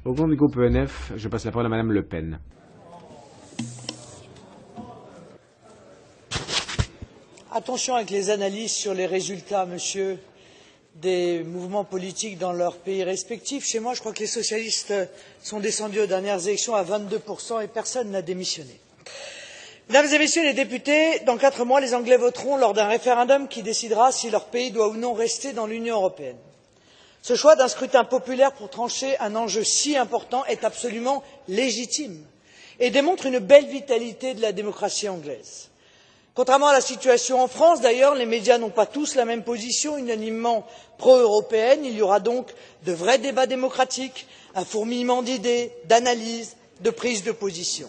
Au nom du groupe ENF, je passe la parole à Madame Le Pen. Attention avec les analyses sur les résultats, monsieur, des mouvements politiques dans leurs pays respectifs. Chez moi, je crois que les socialistes sont descendus aux dernières élections à 22% et personne n'a démissionné. Mesdames et messieurs les députés, dans 4 mois, les Anglais voteront lors d'un référendum qui décidera si leur pays doit ou non rester dans l'Union européenne. Ce choix d'un scrutin populaire pour trancher un enjeu si important est absolument légitime et démontre une belle vitalité de la démocratie anglaise. Contrairement à la situation en France, d'ailleurs, les médias n'ont pas tous la même position unanimement pro-européenne. Il y aura donc de vrais débats démocratiques, un fourmillement d'idées, d'analyses, de prises de position.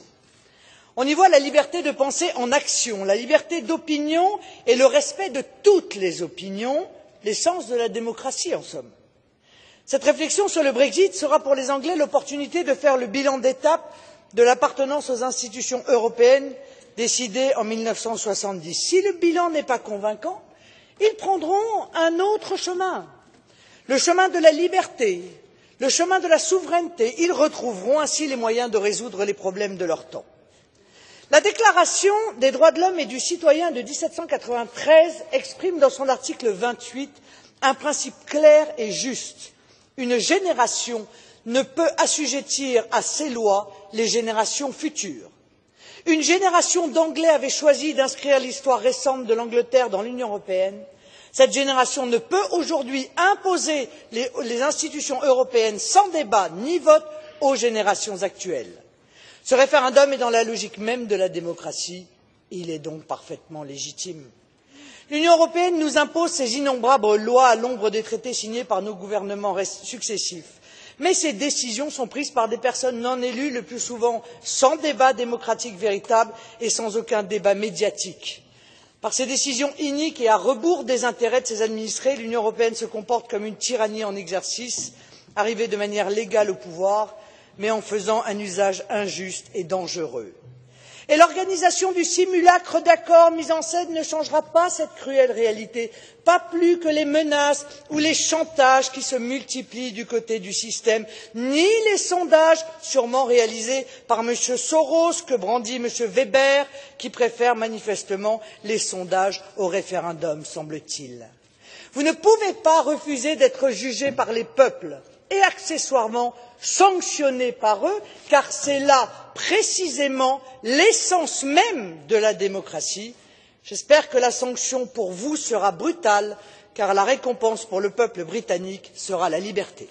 On y voit la liberté de penser en action, la liberté d'opinion et le respect de toutes les opinions, l'essence de la démocratie en somme. Cette réflexion sur le Brexit sera pour les Anglais l'opportunité de faire le bilan d'étape de l'appartenance aux institutions européennes décidée en 1970. Si le bilan n'est pas convaincant, ils prendront un autre chemin, le chemin de la liberté, le chemin de la souveraineté. Ils retrouveront ainsi les moyens de résoudre les problèmes de leur temps. La Déclaration des droits de l'homme et du citoyen de 1793 exprime dans son article 28 un principe clair et juste. Une génération ne peut assujettir à ses lois les générations futures. Une génération d'Anglais avait choisi d'inscrire l'histoire récente de l'Angleterre dans l'Union européenne. Cette génération ne peut aujourd'hui imposer les institutions européennes sans débat ni vote aux générations actuelles. Ce référendum est dans la logique même de la démocratie. Il est donc parfaitement légitime. L'Union européenne nous impose ses innombrables lois à l'ombre des traités signés par nos gouvernements successifs. Mais ces décisions sont prises par des personnes non élues, le plus souvent sans débat démocratique véritable et sans aucun débat médiatique. Par ces décisions iniques et à rebours des intérêts de ses administrés, l'Union européenne se comporte comme une tyrannie en exercice, arrivée de manière légale au pouvoir, mais en faisant un usage injuste et dangereux. Et l'organisation du simulacre d'accord mis en scène ne changera pas cette cruelle réalité, pas plus que les menaces ou les chantages qui se multiplient du côté du système, ni les sondages sûrement réalisés par M. Soros que brandit M. Weber, qui préfère manifestement les sondages au référendum, semble-t-il. Vous ne pouvez pas refuser d'être jugé par les peuples et accessoirement sanctionné par eux, car c'est là précisément l'essence même de la démocratie. J'espère que la sanction pour vous sera brutale, car la récompense pour le peuple britannique sera la liberté.